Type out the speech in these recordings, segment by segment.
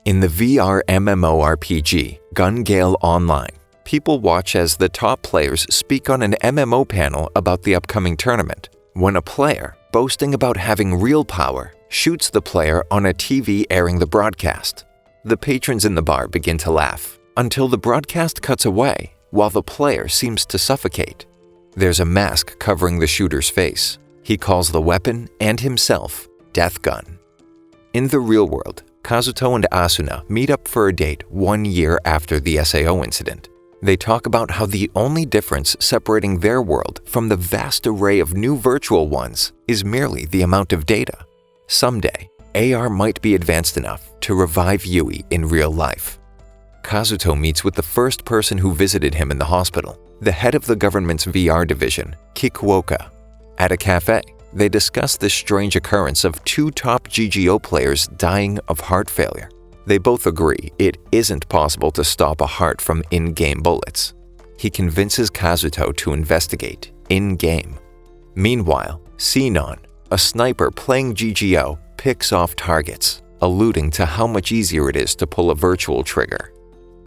In the VR MMORPG Gun Gale Online, people watch as the top players speak on an MMO panel about the upcoming tournament, when a player, boasting about having real power, shoots the player on a TV airing the broadcast. The patrons in the bar begin to laugh, until the broadcast cuts away while the player seems to suffocate. There's a mask covering the shooter's face. He calls the weapon and himself Death Gun. In the real world, Kazuto and Asuna meet up for a date 1 year after the SAO incident. They talk about how the only difference separating their world from the vast array of new virtual ones is merely the amount of data. Someday, AR might be advanced enough to revive Yui in real life. Kazuto meets with the first person who visited him in the hospital, the head of the government's VR division, Kikuoka. At a cafe, they discuss this strange occurrence of 2 top GGO players dying of heart failure. They both agree it isn't possible to stop a heart from in-game bullets. He convinces Kazuto to investigate in-game. Meanwhile, Sinon, a sniper playing GGO, picks off targets, alluding to how much easier it is to pull a virtual trigger.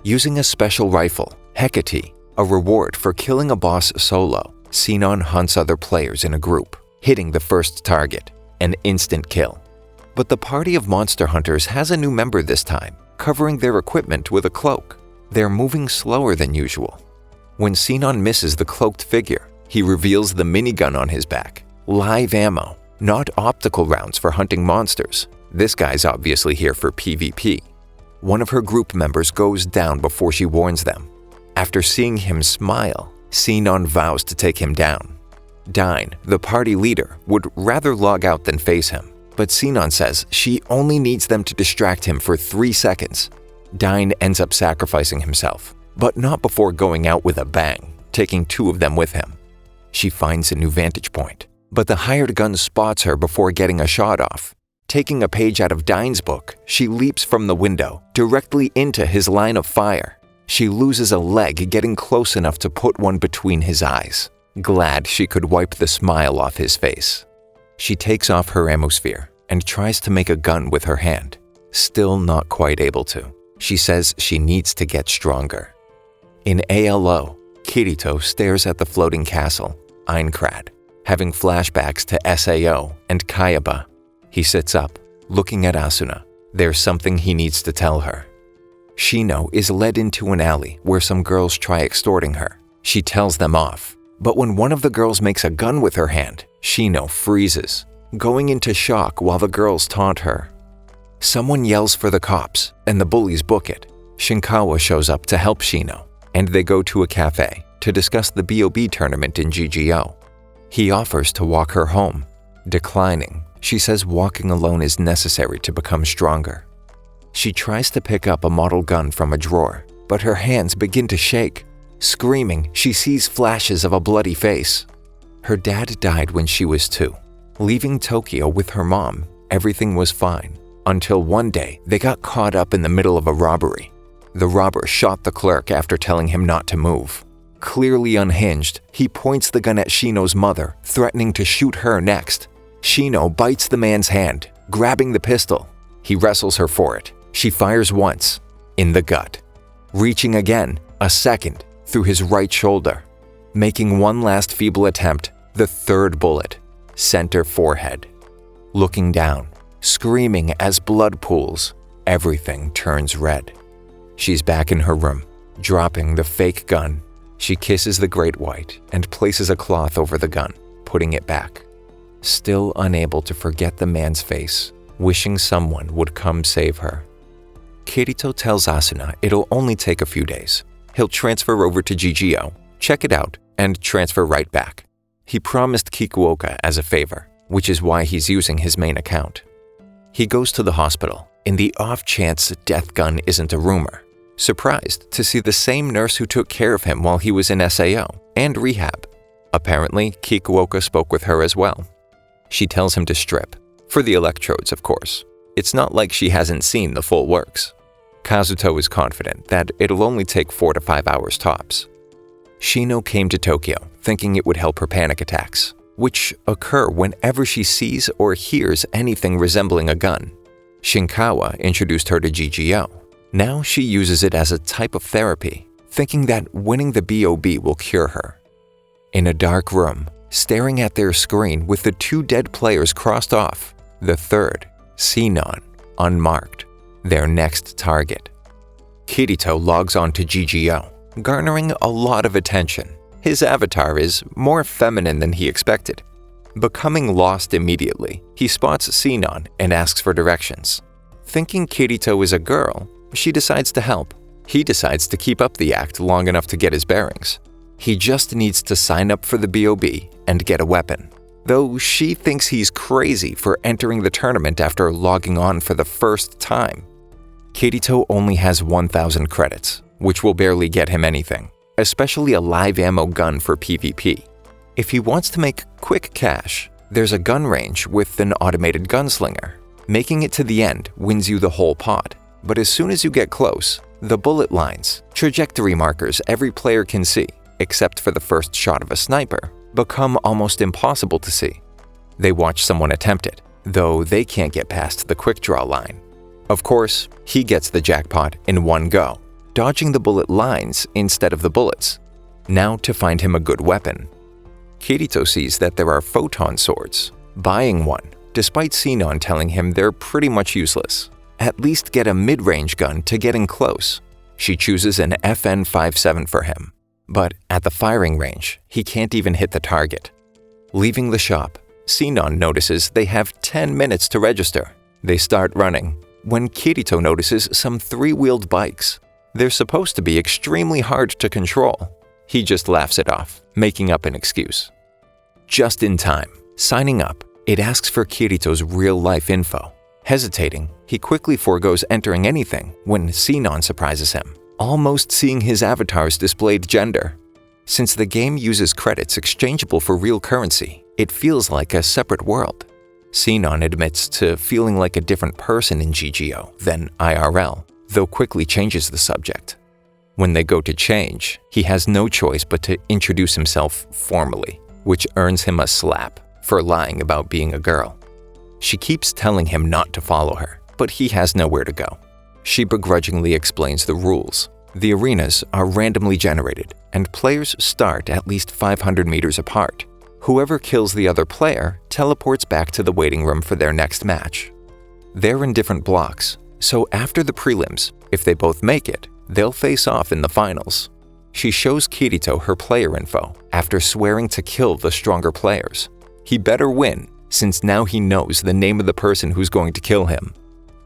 Using a special rifle, Hecate, a reward for killing a boss solo, Sinon hunts other players in a group, hitting the first target, an instant kill. But the party of monster hunters has a new member this time, covering their equipment with a cloak. They're moving slower than usual. When Sinon misses the cloaked figure, he reveals the minigun on his back. Live ammo, not optical rounds for hunting monsters. This guy's obviously here for PvP. One of her group members goes down before she warns them. After seeing him smile, Sinon vows to take him down. Dine, the party leader, would rather log out than face him, but Sinon says she only needs them to distract him for 3 seconds. Dine ends up sacrificing himself, but not before going out with a bang, taking 2 of them with him. She finds a new vantage point, but the hired gun spots her before getting a shot off. Taking a page out of Dine's book, she leaps from the window, directly into his line of fire. She loses a leg getting close enough to put one between his eyes, glad she could wipe the smile off his face. She takes off her ammosphere and tries to make a gun with her hand, still not quite able to. She says she needs to get stronger. In ALO, Kirito stares at the floating castle, Einkrad, having flashbacks to SAO and Kayaba. He sits up, looking at Asuna. There's something he needs to tell her. Shino is led into an alley where some girls try extorting her. She tells them off, but when one of the girls makes a gun with her hand, Shino freezes, going into shock while the girls taunt her. Someone yells for the cops, and the bullies book it. Shinkawa shows up to help Shino, and they go to a cafe to discuss the BOB tournament in GGO. He offers to walk her home. Declining, she says walking alone is necessary to become stronger. She tries to pick up a model gun from a drawer, but her hands begin to shake. Screaming, she sees flashes of a bloody face. Her dad died when she was 2. Leaving Tokyo with her mom, everything was fine, until one day they got caught up in the middle of a robbery. The robber shot the clerk after telling him not to move. Clearly unhinged, he points the gun at Shino's mother, threatening to shoot her next. Shino bites the man's hand, grabbing the pistol. He wrestles her for it. She fires once, in the gut. Reaching again, a second, through his right shoulder. Making one last feeble attempt, the 3rd bullet, center forehead. Looking down, screaming as blood pools, everything turns red. She's back in her room, dropping the fake gun. She kisses the Great White and places a cloth over the gun, putting it back. Still unable to forget the man's face, wishing someone would come save her. Kirito tells Asuna it'll only take a few days. He'll transfer over to GGO, check it out, and transfer right back. He promised Kikuoka as a favor, which is why he's using his main account. He goes to the hospital, in the off chance Death Gun isn't a rumor, surprised to see the same nurse who took care of him while he was in SAO and rehab. Apparently, Kikuoka spoke with her as well. She tells him to strip, for the electrodes, of course. It's not like she hasn't seen the full works. Kazuto is confident that it'll only take 4 to 5 hours tops. Shino came to Tokyo thinking it would help her panic attacks, which occur whenever she sees or hears anything resembling a gun. Shinkawa introduced her to GGO. Now she uses it as a type of therapy, thinking that winning the BOB will cure her. In a dark room, staring at their screen with the 2 dead players crossed off, the third, Sinon, unmarked, their next target. Kirito logs on to GGO, garnering a lot of attention. His avatar is more feminine than he expected. Becoming lost immediately, he spots Sinon and asks for directions. Thinking Kirito is a girl, she decides to help. He decides to keep up the act long enough to get his bearings. He just needs to sign up for the BOB and get a weapon, though she thinks he's crazy for entering the tournament after logging on for the first time. Kirito only has 1,000 credits, which will barely get him anything, especially a live ammo gun for PvP. If he wants to make quick cash, there's a gun range with an automated gunslinger. Making it to the end wins you the whole pot, but as soon as you get close, the bullet lines, trajectory markers every player can see, except for the first shot of a sniper, become almost impossible to see. They watch someone attempt it, though they can't get past the quick draw line. Of course, he gets the jackpot in one go, dodging the bullet lines instead of the bullets. Now to find him a good weapon. Kirito sees that there are photon swords. Buying one, despite Sinon telling him they're pretty much useless. At least get a mid-range gun to get in close. She chooses an FN-57 for him. But at the firing range, he can't even hit the target. Leaving the shop, Sinon notices they have 10 minutes to register. They start running, when Kirito notices some 3-wheeled bikes. They're supposed to be extremely hard to control. He just laughs it off, making up an excuse. Just in time, signing up, it asks for Kirito's real-life info. Hesitating, he quickly forgoes entering anything when Sinon surprises him, almost seeing his avatar's displayed gender. Since the game uses credits exchangeable for real currency, it feels like a separate world. Sinon admits to feeling like a different person in GGO than IRL, though quickly changes the subject. When they go to change, he has no choice but to introduce himself formally, which earns him a slap for lying about being a girl. She keeps telling him not to follow her, but he has nowhere to go. She begrudgingly explains the rules. The arenas are randomly generated, and players start at least 500 meters apart. Whoever kills the other player teleports back to the waiting room for their next match. They're in different blocks, so after the prelims, if they both make it, they'll face off in the finals. She shows Kirito her player info after swearing to kill the stronger players. He better win, since now he knows the name of the person who's going to kill him.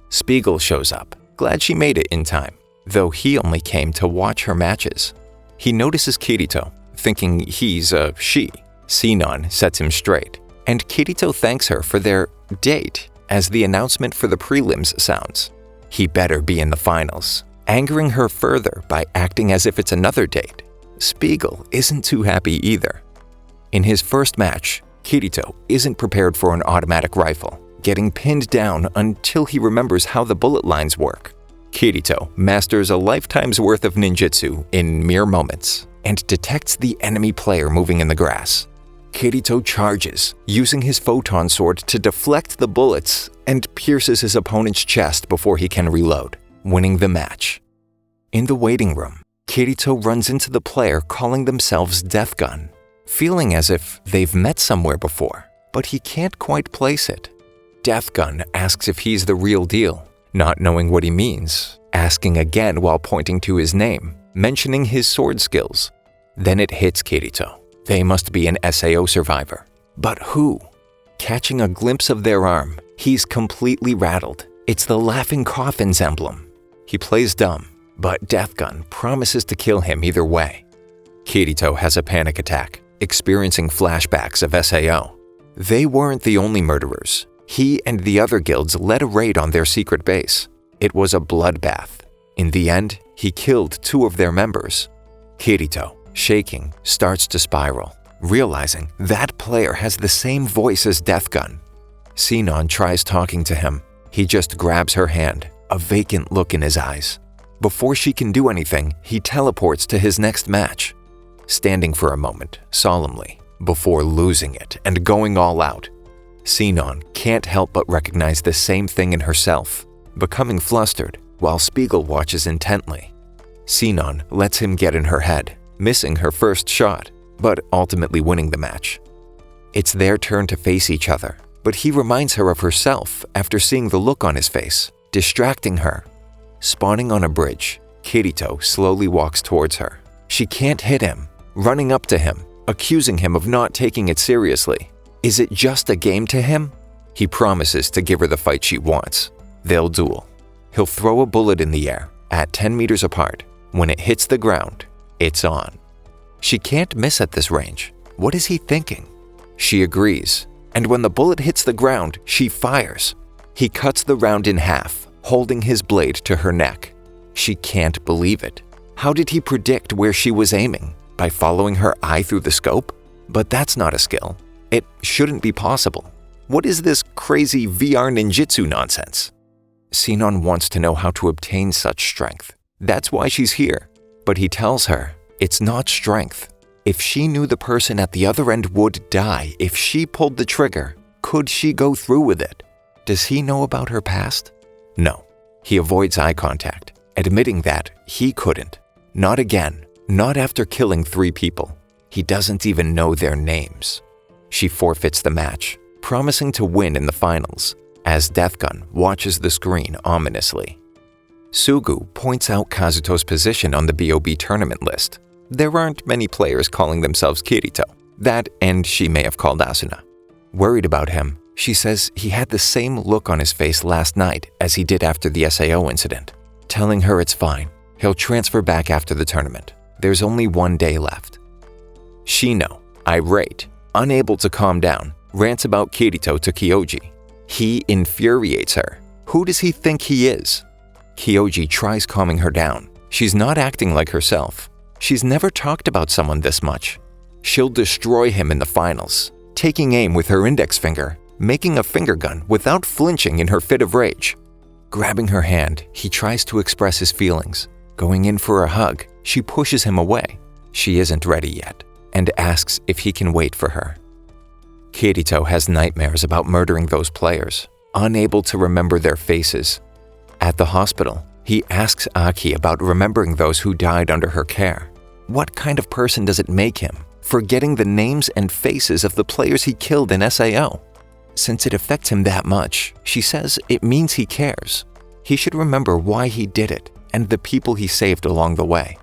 Spiegel shows up, glad she made it in time, though he only came to watch her matches. He notices Kirito, thinking he's a she. Sinon sets him straight, and Kirito thanks her for their date as the announcement for the prelims sounds. He better be in the finals, angering her further by acting as if it's another date. Spiegel isn't too happy either. In his first match, Kirito isn't prepared for an automatic rifle, getting pinned down until he remembers how the bullet lines work. Kirito masters a lifetime's worth of ninjutsu in mere moments and detects the enemy player moving in the grass. Kirito charges, using his photon sword to deflect the bullets and pierces his opponent's chest before he can reload, winning the match. In the waiting room, Kirito runs into the player calling themselves Death Gun, feeling as if they've met somewhere before, but he can't quite place it. Death Gun asks if he's the real deal, not knowing what he means, asking again while pointing to his name, mentioning his sword skills. Then it hits Kirito. They must be an SAO survivor. But who? Catching a glimpse of their arm, he's completely rattled. It's the Laughing Coffin's emblem. He plays dumb, but Death Gun promises to kill him either way. Kirito has a panic attack, experiencing flashbacks of SAO. They weren't the only murderers. He and the other guilds led a raid on their secret base. It was a bloodbath. In the end, he killed 2 of their members. Kirito, shaking, starts to spiral, realizing that player has the same voice as Death Gun. Sinon tries talking to him. He just grabs her hand, a vacant look in his eyes. Before she can do anything, he teleports to his next match, standing for a moment, solemnly, before losing it and going all out. Sinon can't help but recognize the same thing in herself, becoming flustered while Spiegel watches intently. Sinon lets him get in her head, missing her first shot, but ultimately winning the match. It's their turn to face each other, but he reminds her of herself after seeing the look on his face, distracting her. Spawning on a bridge, Kirito slowly walks towards her. She can't hit him, running up to him, accusing him of not taking it seriously. Is it just a game to him? He promises to give her the fight she wants. They'll duel. He'll throw a bullet in the air at 10 meters apart. When it hits the ground, it's on. She can't miss at this range. What is he thinking? She agrees, and when the bullet hits the ground, she fires. He cuts the round in half, holding his blade to her neck. She can't believe it. How did he predict where she was aiming? By following her eye through the scope? But that's not a skill. It shouldn't be possible. What is this crazy VR ninjutsu nonsense? Sinon wants to know how to obtain such strength. That's why she's here. But he tells her it's not strength. If she knew the person at the other end would die if she pulled the trigger, could she go through with it? Does he know about her past? No. He avoids eye contact, admitting that he couldn't. Not again. Not after killing 3 people. He doesn't even know their names. She forfeits the match, promising to win in the finals, as Deathgun watches the screen ominously. Sugu points out Kazuto's position on the BOB tournament list. There aren't many players calling themselves Kirito. That and she may have called Asuna. Worried about him, she says he had the same look on his face last night as he did after the SAO incident, telling her it's fine. He'll transfer back after the tournament. There's only 1 day left. Sinon, irate, unable to calm down, rants about Kirito to Kyoji. He infuriates her. Who does he think he is? Kyoji tries calming her down. She's not acting like herself. She's never talked about someone this much. She'll destroy him in the finals, taking aim with her index finger, making a finger gun without flinching in her fit of rage. Grabbing her hand, he tries to express his feelings. Going in for a hug, she pushes him away. She isn't ready yet, and asks if he can wait for her. Kirito has nightmares about murdering those players, unable to remember their faces. At the hospital, he asks Aki about remembering those who died under her care. What kind of person does it make him, forgetting the names and faces of the players he killed in SAO? Since it affects him that much, she says it means he cares. He should remember why he did it and the people he saved along the way.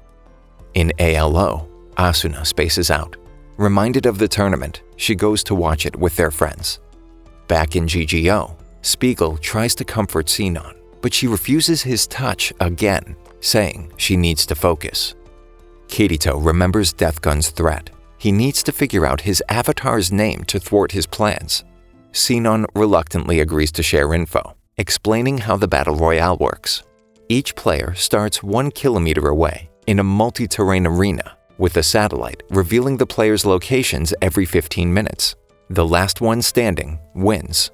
In ALO, Asuna spaces out. Reminded of the tournament, she goes to watch it with their friends. Back in GGO, Spiegel tries to comfort Sinon, but she refuses his touch again, saying she needs to focus. Kirito remembers Deathgun's threat. He needs to figure out his avatar's name to thwart his plans. Sinon reluctantly agrees to share info, explaining how the Battle Royale works. Each player starts 1 kilometer away in a multi-terrain arena, with a satellite revealing the players' locations every 15 minutes. The last one standing wins.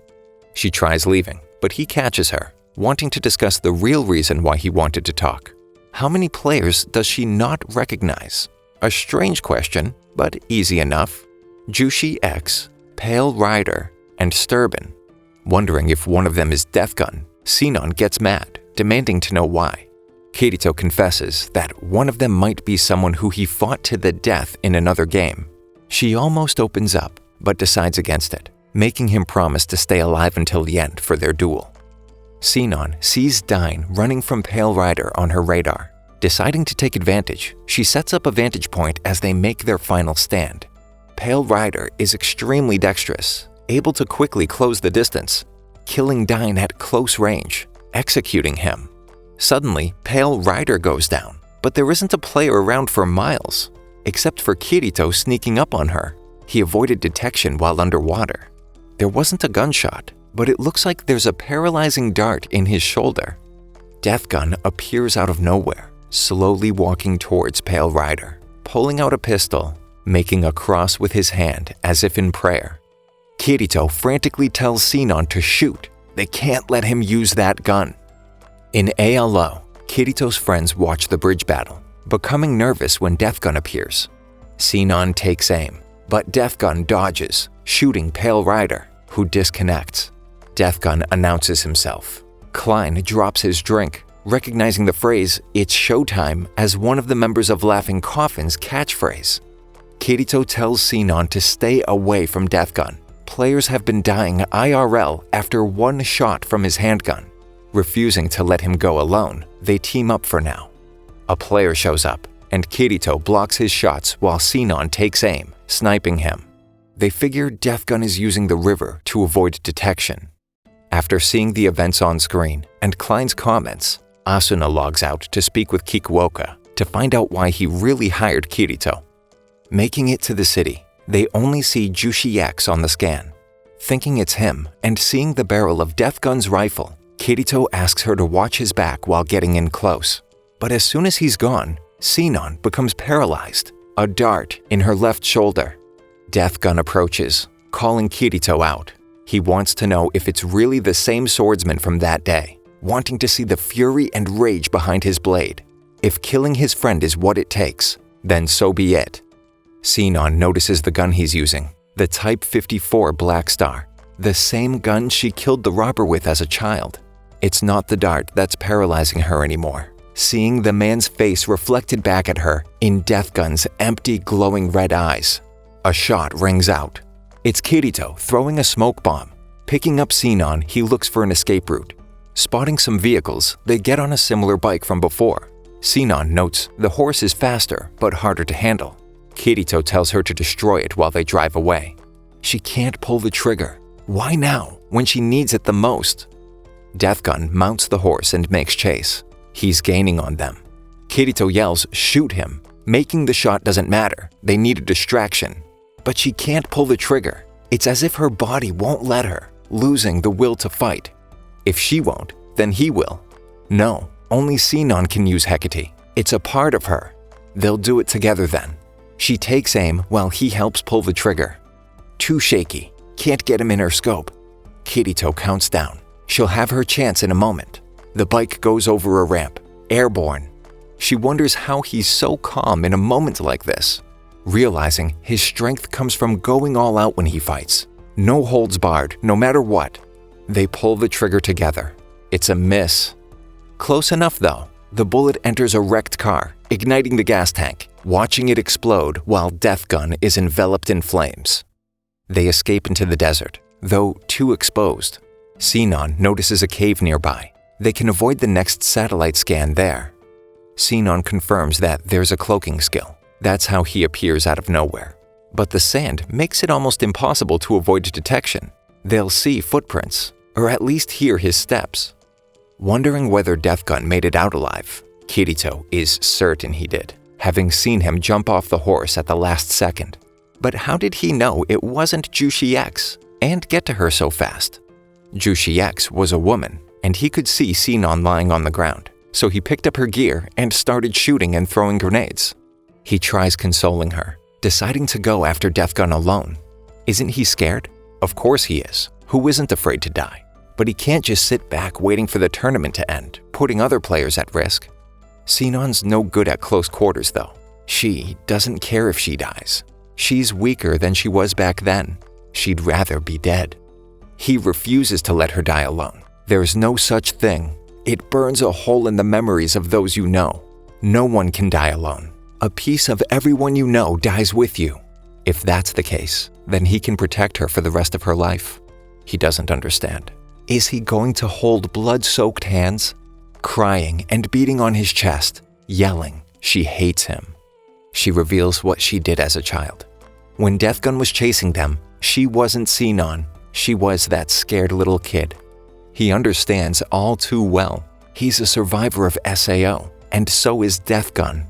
She tries leaving, but he catches her, wanting to discuss the real reason why he wanted to talk. How many players does she not recognize? A strange question, but easy enough. Jushi X, Pale Rider, and Sturban. Wondering if one of them is Deathgun, Sinon gets mad, demanding to know why. Kirito confesses that one of them might be someone who he fought to the death in another game. She almost opens up, but decides against it, making him promise to stay alive until the end for their duel. Sinon sees Dine running from Pale Rider on her radar. Deciding to take advantage, she sets up a vantage point as they make their final stand. Pale Rider is extremely dexterous, able to quickly close the distance, killing Dine at close range, executing him. Suddenly, Pale Rider goes down, but there isn't a player around for miles, except for Kirito sneaking up on her. He avoided detection while underwater. There wasn't a gunshot, but it looks like there's a paralyzing dart in his shoulder. Deathgun appears out of nowhere, slowly walking towards Pale Rider, pulling out a pistol, making a cross with his hand as if in prayer. Kirito frantically tells Sinon to shoot. They can't let him use that gun. In ALO, Kirito's friends watch the bridge battle, becoming nervous when Deathgun appears. Sinon takes aim, but Deathgun dodges, shooting Pale Rider, who disconnects. Deathgun announces himself. Klein drops his drink, recognizing the phrase, "It's showtime," as one of the members of Laughing Coffin's catchphrase. Kirito tells Sinon to stay away from Death Gun. Players have been dying IRL after one shot from his handgun. Refusing to let him go alone, they team up for now. A player shows up, and Kirito blocks his shots while Sinon takes aim, sniping him. They figure Death Gun is using the river to avoid detection. After seeing the events on screen and Klein's comments, Asuna logs out to speak with Kikuoka to find out why he really hired Kirito. Making it to the city, they only see Jushi X on the scan. Thinking it's him and seeing the barrel of Death Gun's rifle, Kirito asks her to watch his back while getting in close. But as soon as he's gone, Sinon becomes paralyzed, a dart in her left shoulder. Death Gun approaches, calling Kirito out. He wants to know if it's really the same swordsman from that day, wanting to see the fury and rage behind his blade. If killing his friend is what it takes, then so be it. Sinon notices the gun he's using, the Type 54 Black Star, the same gun she killed the robber with as a child. It's not the dart that's paralyzing her anymore. Seeing the man's face reflected back at her in Death Gun's empty, glowing red eyes. A shot rings out. It's Kirito throwing a smoke bomb. Picking up Sinon, he looks for an escape route. Spotting some vehicles, they get on a similar bike from before. Sinon notes the horse is faster but harder to handle. Kirito tells her to destroy it while they drive away. She can't pull the trigger. Why now, when she needs it the most? Death Gun mounts the horse and makes chase. He's gaining on them. Kirito yells, "Shoot him!" Making the shot doesn't matter. They need a distraction. But she can't pull the trigger. It's as if her body won't let her, losing the will to fight. If she won't, then he will. No, only Sinon can use Hecate. It's a part of her. They'll do it together then. She takes aim while he helps pull the trigger. Too shaky. Can't get him in her scope. Kirito counts down. She'll have her chance in a moment. The bike goes over a ramp, airborne. She wonders how he's so calm in a moment like this. Realizing his strength comes from going all out when he fights. No holds barred, no matter what. They pull the trigger together. It's a miss. Close enough though. The bullet enters a wrecked car, igniting the gas tank, watching it explode while Death Gun is enveloped in flames. They escape into the desert, though too exposed. Sinon notices a cave nearby. They can avoid the next satellite scan there. Sinon confirms that there's a cloaking skill. That's how he appears out of nowhere. But the sand makes it almost impossible to avoid detection. They'll see footprints, or at least hear his steps. Wondering whether Death Gun made it out alive, Kirito is certain he did, having seen him jump off the horse at the last second. But how did he know it wasn't Jushi X and get to her so fast? Jushi X was a woman, and he could see Sinon lying on the ground, so he picked up her gear and started shooting and throwing grenades. He tries consoling her, deciding to go after Death Gun alone. Isn't he scared? Of course he is. Who isn't afraid to die? But he can't just sit back waiting for the tournament to end, putting other players at risk. Sinon's no good at close quarters though. She doesn't care if she dies. She's weaker than she was back then. She'd rather be dead. He refuses to let her die alone. There's no such thing. It burns a hole in the memories of those you know. No one can die alone. A piece of everyone you know dies with you. If that's the case, then he can protect her for the rest of her life. He doesn't understand. Is he going to hold blood-soaked hands? Crying and beating on his chest, yelling she hates him. She reveals what she did as a child. When Death Gun was chasing them, she wasn't Sinon. She was that scared little kid. He understands all too well. He's a survivor of SAO, and so is Death Gun.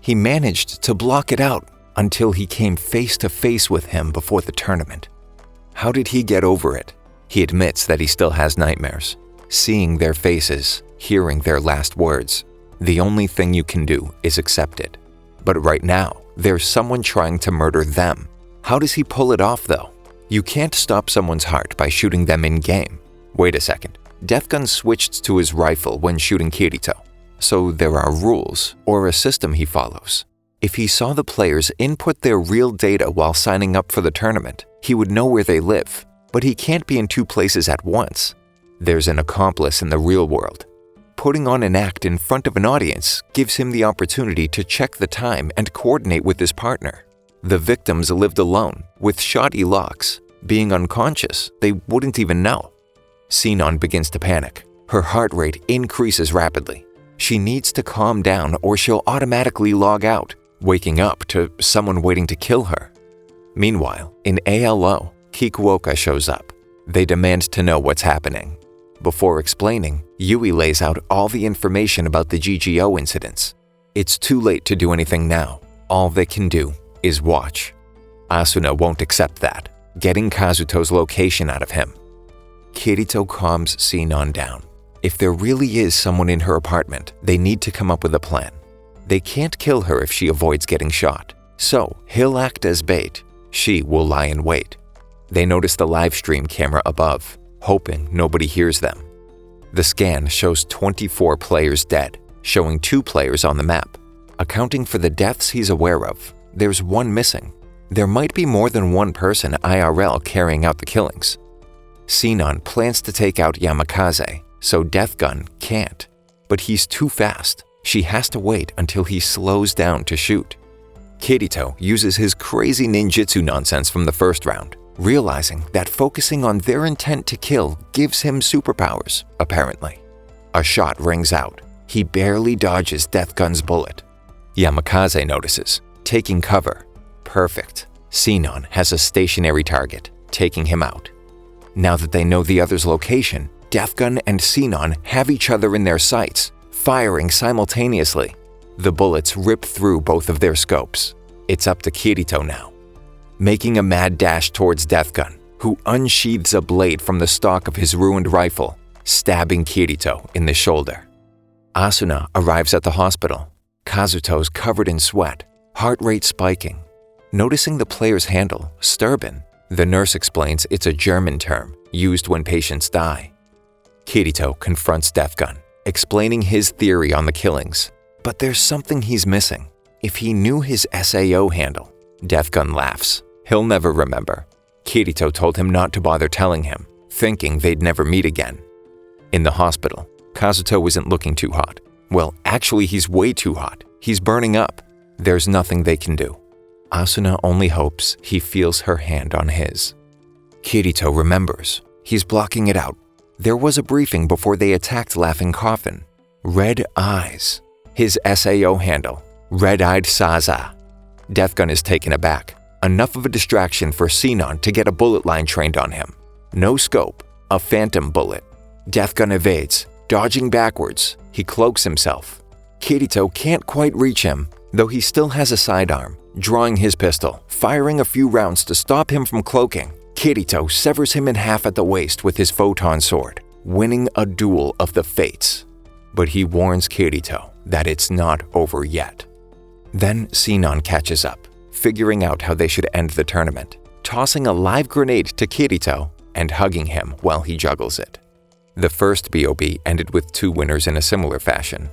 He managed to block it out until he came face to face with him before the tournament. How did he get over it? He admits that he still has nightmares. Seeing their faces, hearing their last words, the only thing you can do is accept it. But right now, there's someone trying to murder them. How does he pull it off though? You can't stop someone's heart by shooting them in-game. Wait a second. Death Gun switched to his rifle when shooting Kirito. So there are rules, or a system he follows. If he saw the players input their real data while signing up for the tournament, he would know where they live. But he can't be in two places at once. There's an accomplice in the real world. Putting on an act in front of an audience gives him the opportunity to check the time and coordinate with his partner. The victims lived alone, with shoddy locks. Being unconscious, they wouldn't even know. Sinon begins to panic. Her heart rate increases rapidly. She needs to calm down or she'll automatically log out, waking up to someone waiting to kill her. Meanwhile, in ALO, Kikuoka shows up. They demand to know what's happening. Before explaining, Yui lays out all the information about the GGO incidents. It's too late to do anything now. All they can do is watch. Asuna won't accept that, getting Kazuto's location out of him. Kirito calms Sinon down. If there really is someone in her apartment, they need to come up with a plan. They can't kill her if she avoids getting shot, so he'll act as bait. She will lie in wait. They notice the live stream camera above, hoping nobody hears them. The scan shows 24 players dead, showing 2 players on the map. Accounting for the deaths he's aware of, there's 1 missing. There might be more than 1 person IRL carrying out the killings. Sinon plans to take out Yamakaze, so Death Gun can't. But he's too fast. She has to wait until he slows down to shoot. Kirito uses his crazy ninjutsu nonsense from the first round, realizing that focusing on their intent to kill gives him superpowers, apparently. A shot rings out. He barely dodges Death Gun's bullet. Yamakaze notices, taking cover. Perfect. Sinon has a stationary target, taking him out. Now that they know the other's location, Death Gun and Sinon have each other in their sights, firing simultaneously. The bullets rip through both of their scopes. It's up to Kirito now. Making a mad dash towards Death Gun, who unsheathes a blade from the stock of his ruined rifle, stabbing Kirito in the shoulder. Asuna arrives at the hospital. Kazuto's covered in sweat, heart rate spiking. Noticing the player's handle, Sturban, the nurse explains it's a German term used when patients die. Kirito confronts Death Gun, explaining his theory on the killings. But there's something he's missing. If he knew his SAO handle, Death Gun laughs. He'll never remember. Kirito told him not to bother telling him, thinking they'd never meet again. In the hospital, Kazuto isn't looking too hot. Well, actually he's way too hot. He's burning up. There's nothing they can do. Asuna only hopes he feels her hand on his. Kirito remembers. He's blocking it out. There was a briefing before they attacked Laughing Coffin. Red eyes. His SAO handle, Red-Eyed Saza. Death Gun is taken aback. Enough of a distraction for Sinon to get a bullet line trained on him. No scope, a phantom bullet. Death Gun evades, dodging backwards. He cloaks himself. Kirito can't quite reach him, though he still has a sidearm, drawing his pistol, firing a few rounds to stop him from cloaking. Kirito severs him in half at the waist with his photon sword, winning a duel of the fates. But he warns Kirito that it's not over yet. Then Sinon catches up, figuring out how they should end the tournament, tossing a live grenade to Kirito and hugging him while he juggles it. The first BOB ended with 2 winners in a similar fashion.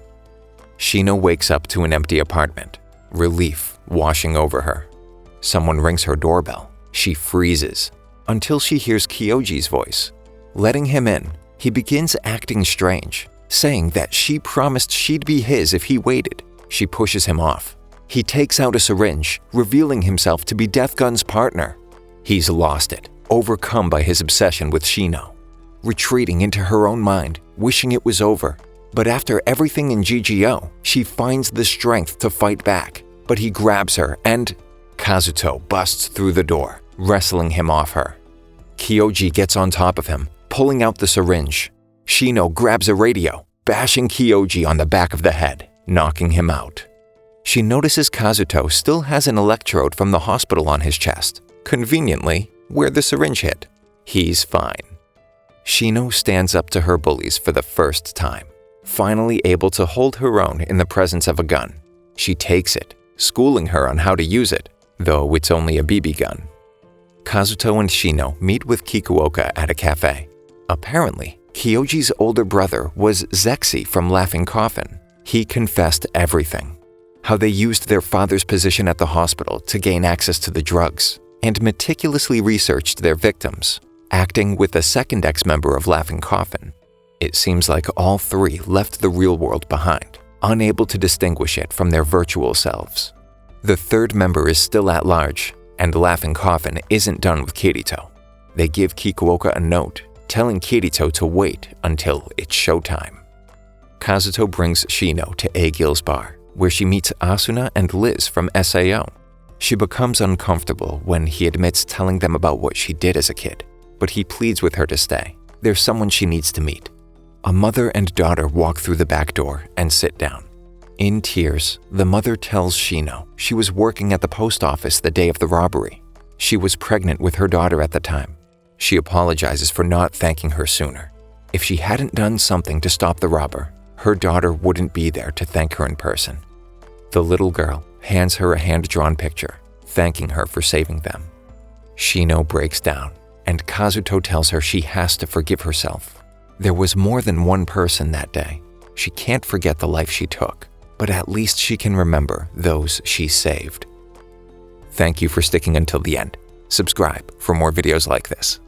Shino wakes up to an empty apartment, relief washing over her. Someone rings her doorbell. She freezes until she hears Kyoji's voice. Letting him in, he begins acting strange, saying that she promised she'd be his if he waited. She pushes him off. He takes out a syringe, revealing himself to be Death Gun's partner. He's lost it, overcome by his obsession with Shino. Retreating into her own mind, wishing it was over. But after everything in GGO, she finds the strength to fight back. But he grabs her and Kazuto busts through the door, wrestling him off her. Kyoji gets on top of him, pulling out the syringe. Shino grabs a radio, bashing Kyoji on the back of the head, knocking him out. She notices Kazuto still has an electrode from the hospital on his chest, conveniently where the syringe hit. He's fine. Shino stands up to her bullies for the first time, finally able to hold her own in the presence of a gun. She takes it, schooling her on how to use it, though it's only a BB gun. Kazuto and Shino meet with Kikuoka at a cafe. Apparently, Kyoji's older brother was Zexi from Laughing Coffin. He confessed everything. How they used their father's position at the hospital to gain access to the drugs, and meticulously researched their victims. Acting with the second ex-member of Laughing Coffin, it seems like all three left the real world behind, unable to distinguish it from their virtual selves. The third member is still at large, and Laughing Coffin isn't done with Kirito. They give Kikuoka a note, telling Kirito to wait until it's showtime. Kazuto brings Shino to A-Gil's bar, where she meets Asuna and Liz from SAO. She becomes uncomfortable when he admits telling them about what she did as a kid, but he pleads with her to stay. There's someone she needs to meet. A mother and daughter walk through the back door and sit down. In tears, the mother tells Shino she was working at the post office the day of the robbery. She was pregnant with her daughter at the time. She apologizes for not thanking her sooner. If she hadn't done something to stop the robber, her daughter wouldn't be there to thank her in person. The little girl hands her a hand-drawn picture, thanking her for saving them. Shino breaks down, and Kazuto tells her she has to forgive herself. There was more than one person that day. She can't forget the life she took, but at least she can remember those she saved. Thank you for sticking until the end. Subscribe for more videos like this.